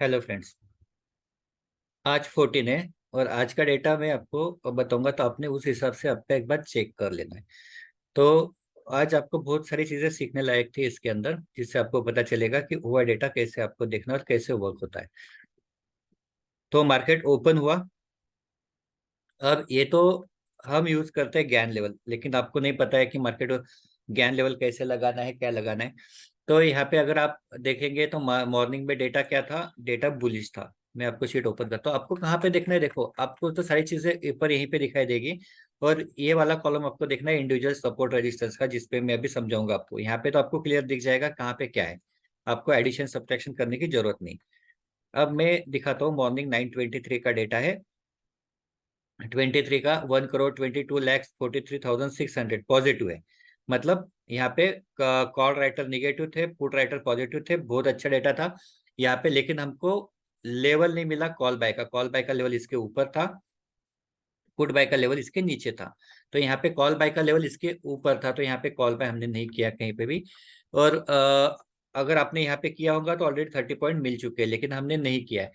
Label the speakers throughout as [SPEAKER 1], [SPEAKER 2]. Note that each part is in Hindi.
[SPEAKER 1] Hello friends. आज 14 है और आज का डेटा मैं आपको बताऊंगा, तो आपने उस हिसाब से आपका एक बार चेक कर लेना है। तो आज आपको बहुत सारी चीजें सीखने लायक थी इसके अंदर, जिससे आपको पता चलेगा कि हुआ डेटा कैसे आपको देखना और कैसे वर्क होता है। तो मार्केट ओपन हुआ। अब ये तो हम यूज करते हैं ज्ञान लेवल, लेकिन आपको नहीं पता है कि मार्केट ज्ञान लेवल कैसे लगाना है, क्या लगाना है। तो यहाँ पे अगर आप देखेंगे तो मॉर्निंग में डेटा क्या था, डेटा बुलिश था। मैं आपको शीट ओपन करता हूँ, आपको कहाँ पे देखना है, देखो आपको तो सारी चीजें ऊपर यहीं पे दिखाई देगी। और ये वाला कॉलम आपको देखना है इंडिविजुअल सपोर्ट रेजिस्टेंस का, जिसपे मैं अभी समझाऊंगा आपको। यहाँ पे तो आपको क्लियर दिख जाएगा कहाँ पे क्या है। आपको एडिशन सब्ट्रैक्शन करने की जरूरत नहीं। अब मैं दिखाता हूँ, मॉर्निंग 9:23 का डेटा है। 23 का 1,22,43,600 पॉजिटिव है। मतलब यहाँ पे कॉल राइटर निगेटिव थे, पुट राइटर पॉजिटिव थे, बहुत अच्छा डेटा था यहाँ पे। लेकिन हमको लेवल नहीं मिला कॉल बाय का। कॉल बाय का लेवल इसके ऊपर था, पुट बाय का लेवल इसके नीचे था। तो यहाँ पे कॉल बाय का लेवल इसके ऊपर था, तो यहाँ पे कॉल बाय हमने नहीं किया कहीं पे भी। और अगर आपने यहाँ पे किया होगा तो ऑलरेडी 30 पॉइंट मिल चुके हैं, लेकिन हमने नहीं किया है।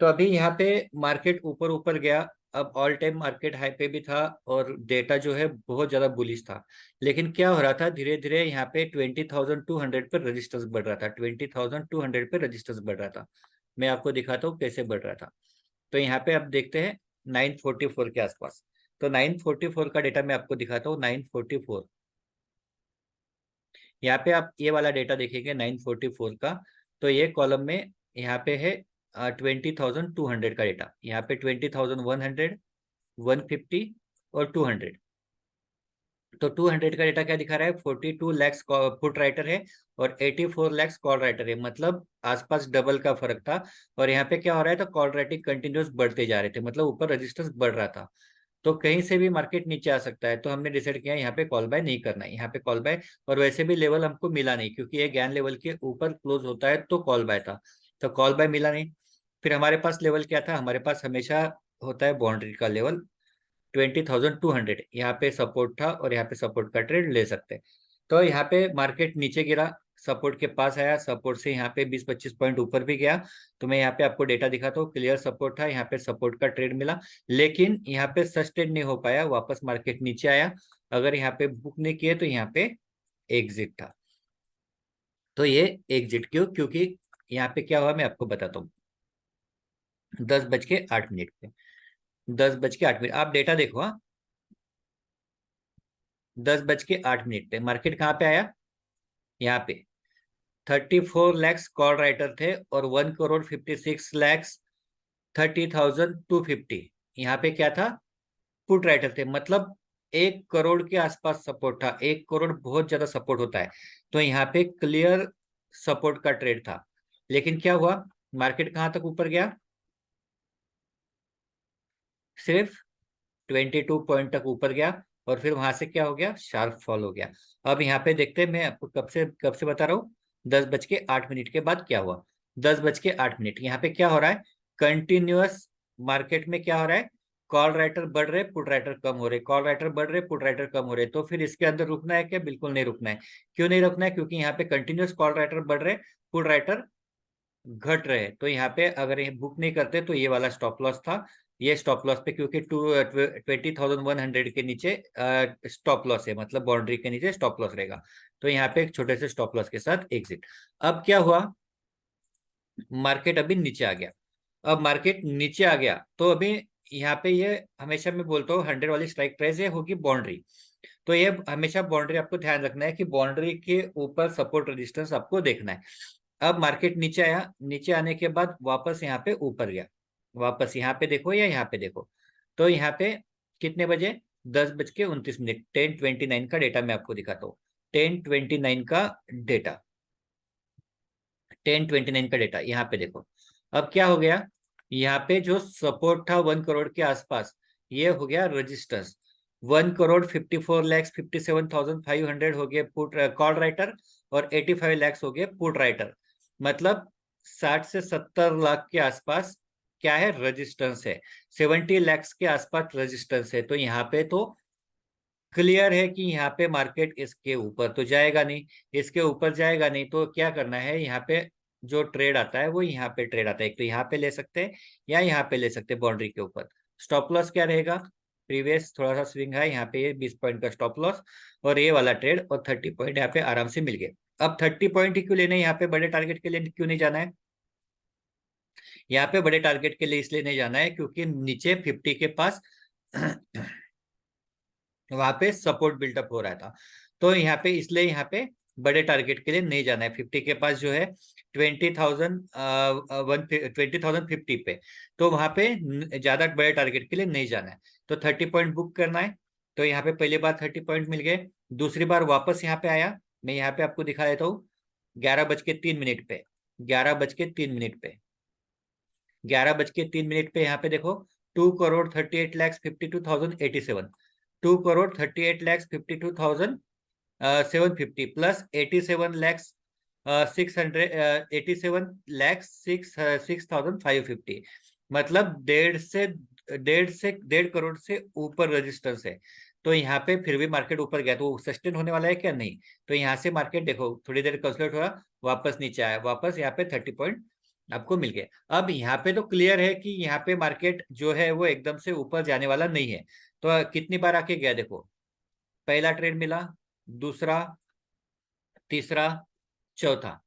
[SPEAKER 1] तो अभी यहाँ पे मार्केट ऊपर ऊपर गया। अब ऑल टाइम मार्केट हाई पे भी था और डेटा जो है बहुत ज्यादा बुलिश था। लेकिन क्या हो रहा था, धीरे धीरे यहाँ पे 20,200 पे रजिस्टर्स बढ़ रहा था। 20,200 पे रजिस्टर्स बढ़ रहा था। मैं आपको दिखाता हूँ कैसे बढ़ रहा था। तो यहाँ पे आप देखते हैं 944 के आसपास। तो 944 का डेटा मैं आपको दिखाता हूँ। 944, यहाँ पे आप ये वाला डेटा देखेंगे 944 का। तो ये कॉलम में यहाँ पे है 20,200 का डेटा। यहाँ पे 20,100, 150 और 200। तो 200 का डेटा क्या दिखा रहा है, 42 लैक्स पुट राइटर है और 84 लैक्स कॉल राइटर है। मतलब आसपास डबल का फर्क था। और यहाँ पे क्या हो रहा है, तो कॉल राइटिंग कंटिन्यूस बढ़ते जा रहे थे, मतलब ऊपर रजिस्टर्स बढ़ रहा था। तो कहीं से भी मार्केट नीचे आ सकता है। तो हमने डिसाइड किया यहाँ पे कॉल बाय नहीं करना है, यहाँ पे कॉल बाय। और वैसे भी लेवल हमको मिला नहीं, क्योंकि ये ज्ञान लेवल के ऊपर क्लोज होता है तो कॉल बाय था। तो कॉल बाय मिला नहीं। फिर हमारे पास लेवल क्या था, हमारे पास हमेशा होता है बाउंड्री का लेवल 20,200। यहाँ पे सपोर्ट था और यहाँ पे सपोर्ट का ट्रेड ले सकते हैं। तो यहाँ पे मार्केट नीचे गिरा, सपोर्ट के पास आया, सपोर्ट से यहाँ पे 20-25 पॉइंट ऊपर भी गया। तो मैं यहाँ पे आपको डेटा दिखाता हूँ, क्लियर सपोर्ट था, यहाँ पे सपोर्ट का ट्रेड मिला। लेकिन यहाँ पे सस्टेन नहीं हो पाया, वापस मार्केट नीचे आया। अगर यहाँ पे बुक नहीं किए तो यहाँ पे एग्जिट था। तो ये एग्जिट क्यों, क्योंकि यहाँ पे क्या हुआ मैं आपको बताता हूँ। 10:08 पे, 10:08 आप डेटा देखो। हाँ, 10:08 पे मार्केट कहाँ पे आया, यहाँ पे 34 लैक्स कॉल राइटर थे और 1,56,30,250। यहाँ पे क्या था, पुट राइटर थे। मतलब 1 करोड़ के आसपास सपोर्ट था। 1 करोड़ बहुत ज्यादा सपोर्ट होता है। तो यहाँ पे क्लियर सपोर्ट का ट्रेड था। लेकिन क्या हुआ, मार्केट कहाँ तक ऊपर गया, सिर्फ 22 पॉइंट तक ऊपर गया। और फिर वहां से क्या हो गया, शार्प फॉल हो गया। अब यहाँ पे देखते हैं, मैं आपको कब से बता रहा हूँ। 10:08 के बाद क्या हुआ, 10:08 यहाँ पे क्या हो रहा है, कंटिन्यूअस मार्केट में क्या हो रहा है, कॉल राइटर बढ़ रहे, पुट राइटर कम हो रहे, कॉल राइटर बढ़ रहे, पुट राइटर कम हो रहे। तो फिर इसके अंदर रुकना है क्या, बिल्कुल नहीं रुकना है। क्यों नहीं रुकना है, क्योंकि यहाँ पे कंटिन्यूअस कॉल राइटर बढ़ रहे, पुट राइटर घट रहे। तो यहाँ पे अगर ये बुक नहीं करते तो ये वाला स्टॉप लॉस था। ये स्टॉप लॉस पे, क्योंकि 20,100 के नीचे स्टॉप लॉस है, मतलब बाउंड्री के नीचे स्टॉप लॉस रहेगा। तो यहाँ पे एक छोटे से स्टॉप लॉस के साथ एग्जिट। अब क्या हुआ, मार्केट अभी नीचे आ गया। अब मार्केट नीचे आ गया तो अभी यहाँ पे ये, हमेशा मैं बोलता हूँ 100 वाली स्ट्राइक प्राइस ये होगी बाउंड्री। तो ये हमेशा बाउंड्री आपको ध्यान रखना है कि बाउंड्री के ऊपर सपोर्ट रेजिस्टेंस आपको देखना है। अब मार्केट नीचे आया, नीचे आने के बाद वापस यहाँ पे ऊपर गया। वापस यहाँ पे देखो या यहाँ पे देखो। तो यहाँ पे कितने बजे, 10:29, 10:29 का डेटा मैं आपको दिखाता हूँ। 10:29 का डेटा, 10:29 का डेटा यहाँ पे देखो। अब क्या हो गया, यहाँ पे जो सपोर्ट था 1 करोड़ के आसपास, ये हो गया रजिस्टर्स। 1,54,57,500 हो गए पुट कॉल राइटर और 85 लैक्स हो गए पुट राइटर। मतलब 60 से 70 लाख के आसपास क्या है, रजिस्टेंस है। 70 लैक्स के आसपास रजिस्टेंस है। तो यहाँ पे तो क्लियर है कि यहाँ पे मार्केट इसके ऊपर तो जाएगा नहीं। इसके ऊपर जाएगा नहीं तो क्या करना है, यहाँ पे जो ट्रेड आता है वो यहाँ पे ट्रेड आता है, एक तो यहाँ पे ले सकते हैं या यहाँ पे ले सकते हैं बाउंड्री के ऊपर। स्टॉप लॉस क्या रहेगा, प्रीवियस थोड़ा सा स्विंग है यहाँ पे, ये 20 पॉइंट का स्टॉप लॉस और ये वाला ट्रेड, और 30 पॉइंट यहाँ पे आराम से मिल गए। अब 30 पॉइंट ही क्यों लेने, यहाँ पे बड़े टारगेट के लिए क्यों नहीं जाना है, यहाँ पे बड़े टारगेट के लिए इसलिए नहीं जाना है क्योंकि नीचे 50 के पास वहां पे सपोर्ट बिल्डअप हो रहा था। तो यहाँ पे इसलिए यहाँ पे बड़े टारगेट के लिए नहीं जाना है, 50 के पास जो है 20,050 पे, तो वहां पे ज्यादा बड़े टारगेट के लिए नहीं जाना है। तो 30 पॉइंट बुक करना है। तो यहाँ पे पहली बार 30 पॉइंट मिल गए, दूसरी बार वापस यहाँ पे आया, मैं यहाँ पे आपको दिखा देता हूँ 11:03 पे, 11:03 पे, 11:03 पे यहाँ पे देखो 2,38,52,087, 2,38,52,750 प्लस 87,6,550, मतलब 1.5 से ऊपर रेजिस्टेंस है। तो यहाँ पे फिर भी मार्केट ऊपर गया, तो सस्टेन होने वाला है क्या, नहीं। तो यहाँ से मार्केट देखो थोड़ी देर कंसोलिडेट हुआ, वापस नीचे आया, वापस यहाँ पे 30 पॉइंट आपको मिल गया। अब यहाँ पे तो क्लियर है कि यहाँ पे मार्केट जो है वो एकदम से ऊपर जाने वाला नहीं है। तो कितनी बार आके गया देखो, पहला ट्रेड मिला, दूसरा, तीसरा, चौथा,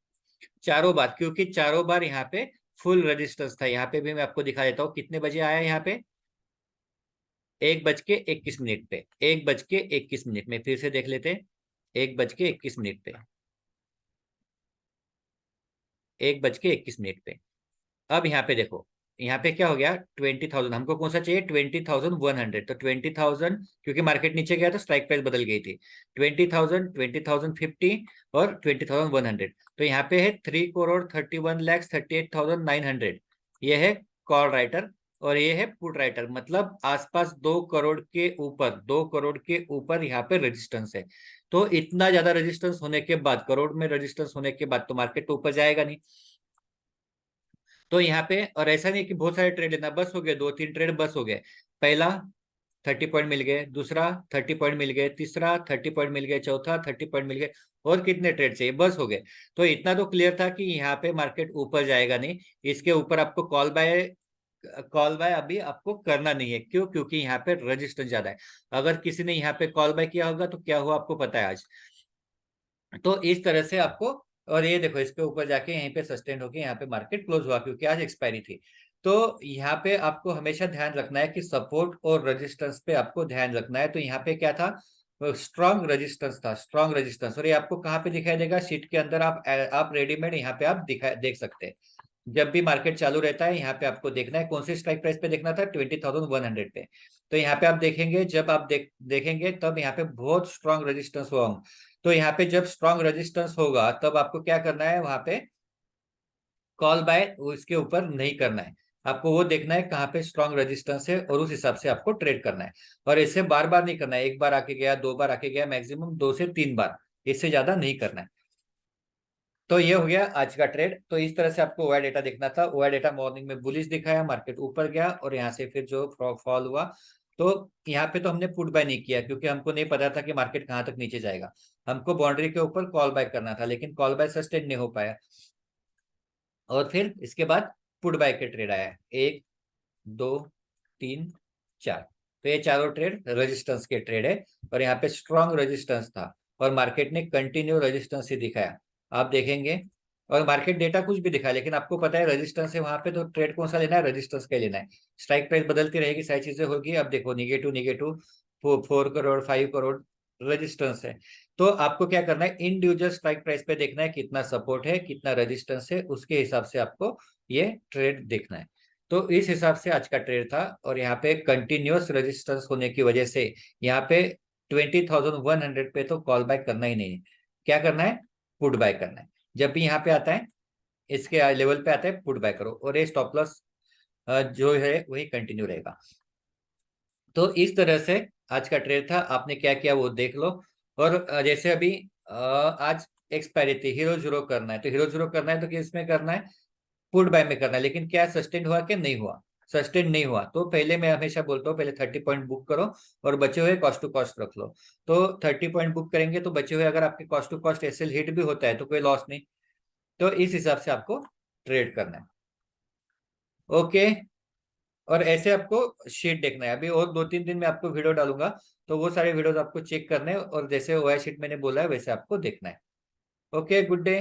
[SPEAKER 1] चारों बार, क्योंकि चारों बार यहाँ पे फुल रेजिस्टेंस था। यहाँ पे भी मैं आपको दिखा देता हूँ कितने बजे आया यहाँ पे, 1:21 पे, 1:21 में, फिर से देख लेते, 1:21 पे, 1:21 पे। अब यहाँ पे देखो, यहाँ पे क्या हो गया, 20,000, हमको कौन सा चाहिए, 20,100, तो 20,000, क्योंकि मार्केट नीचे गया तो स्ट्राइक प्राइस बदल गई थी, 20,000, 20,050 और 20,100। तो यहाँ पे है 3,31,38,900, ये है कॉल राइटर और ये है पुट राइटर, मतलब आसपास 2 करोड़ के ऊपर, 2 करोड़ के ऊपर यहाँ पे रेजिस्टेंस है। तो इतना ज्यादा रेजिस्टेंस होने के बाद, करोड़ में रेजिस्टेंस होने के बाद तो मार्केट तो ऊपर जाएगा नहीं। तो यहाँ पे, और ऐसा नहीं कि बहुत सारे ट्रेड लेना, बस हो गए 2-3 ट्रेड, बस हो गए, पहला 30 पॉइंट मिल गए, दूसरा 30 पॉइंट मिल गए, तीसरा 30 पॉइंट मिल गए, चौथा 30 पॉइंट मिल गए, और कितने ट्रेड चाहिए, बस हो गए। तो इतना तो क्लियर था कि यहाँ पे मार्केट ऊपर जाएगा नहीं, इसके ऊपर आपको कॉल बाय अभी आपको करना नहीं है। क्यों, क्योंकि यहाँ पे रजिस्टेंस ज्यादा है। अगर किसी ने यहाँ पे कॉल बाय किया होगा तो क्या हुआ आपको पता है आज। तो इस तरह से आपको, और ये देखो इसके ऊपर जाके यहीं पे सस्टेन होके यहाँ पे मार्केट क्लोज हुआ, क्योंकि आज एक्सपायरी थी। तो यहाँ पे आपको हमेशा ध्यान रखना है कि सपोर्ट और रेजिस्टेंस पे आपको ध्यान रखना है। तो यहाँ पे क्या था, स्ट्रॉन्ग रेजिस्टेंस था, स्ट्रॉन्ग रेजिस्टेंस, और ये आपको कहाँ पे दिखाई देगा, शीट के अंदर आप रेडीमेड यहाँ पे आप देख सकते हैं। जब भी मार्केट चालू रहता है यहाँ पे आपको देखना है कौन सी स्ट्राइक प्राइस पे देखना था, 20,100 पे। तो यहाँ पे आप देखेंगे, जब आप देखेंगे तब यहाँ पे बहुत स्ट्रॉन्ग रेजिस्टेंस हुआ। तो यहाँ पे जब स्ट्रॉन्ग रेजिस्टेंस होगा तब आपको क्या करना है, वहां पे कॉल बाय उसके ऊपर नहीं करना है, आपको वो देखना है कहाँ पे स्ट्रॉन्ग रेजिस्टेंस है और उस हिसाब से आपको ट्रेड करना है। और इसे बार बार नहीं करना है, एक बार आके गया, 2 बार आके गया, मैक्सिमम 2 से 3 बार, इससे ज्यादा नहीं करना है। तो ये हो गया आज का ट्रेड। तो इस तरह से आपको ओआई डेटा देखना था। ओआई डेटा मॉर्निंग में बुलिश दिखाया, मार्केट ऊपर गया और यहाँ से फिर जो फॉल हुआ, तो यहाँ पे तो हमने पुट बाय नहीं किया क्योंकि हमको नहीं पता था कि मार्केट कहाँ तक नीचे जाएगा। हमको बाउंड्री के ऊपर कॉल बाय करना था, लेकिन कॉल बाय सस्टेन नहीं हो पाया। और फिर इसके बाद पुट बाय के ट्रेड आया, 1, 2, 3, 4। तो ये चारों ट्रेड रेजिस्टेंस के ट्रेड है, और यहाँ पे स्ट्रॉन्ग रेजिस्टेंस था और मार्केट ने कंटिन्यू रेजिस्टेंस ही दिखाया, आप देखेंगे। और मार्केट डेटा कुछ भी दिखाया, लेकिन आपको पता है रेजिस्टेंस है वहां पे, तो ट्रेड कौन सा लेना है, रेजिस्टेंस का लेना है। स्ट्राइक प्राइस बदलती रहेगी, सारी चीजें होगी। अब देखो negative negative, 4 crore, 5 crore resistance है। तो आपको क्या करना है, इंडिविजुअल स्ट्राइक प्राइस पे देखना है कितना सपोर्ट है, कितना रेजिस्टेंस है, उसके हिसाब से आपको ये ट्रेड देखना है। तो इस हिसाब से आज का ट्रेड था। और यहाँ पे कंटिन्यूअस रेजिस्टेंस होने की वजह से यहाँ पे 20,100 पे तो कॉल बैक करना ही नहीं है, क्या करना है, पुट बाय करना है। जब भी यहाँ पे आता है, इसके लेवल पे आता है, पुट बाय करो, और ये स्टॉप लॉस जो है वही कंटिन्यू रहेगा। तो इस तरह से आज का ट्रेड था, आपने क्या किया वो देख लो। और जैसे अभी आज एक्सपायरी थी, हीरो जीरो करना है, तो हीरो जीरो करना है तो किस में करना है, पुट बाय में करना है। लेकिन क्या सस्टेन हुआ कि नहीं हुआ, सस्टेन नहीं हुआ, तो पहले मैं हमेशा बोलता हूँ पहले 30 पॉइंट बुक करो और बचे हुए कॉस्ट टू कॉस्ट रख लो। तो 30 पॉइंट बुक करेंगे तो बचे हुए, अगर आपके cost to cost SL hit भी होता है तो कोई लॉस नहीं। तो इस हिसाब से आपको ट्रेड करना है। ओके। और ऐसे आपको शीट देखना है। अभी और 2-3 दिन में आपको वीडियो डालूंगा, तो वो सारे वीडियोस आपको चेक करने हैं और जैसे ओआई शीट मैंने बोला है वैसे आपको देखना है। Okay, good day.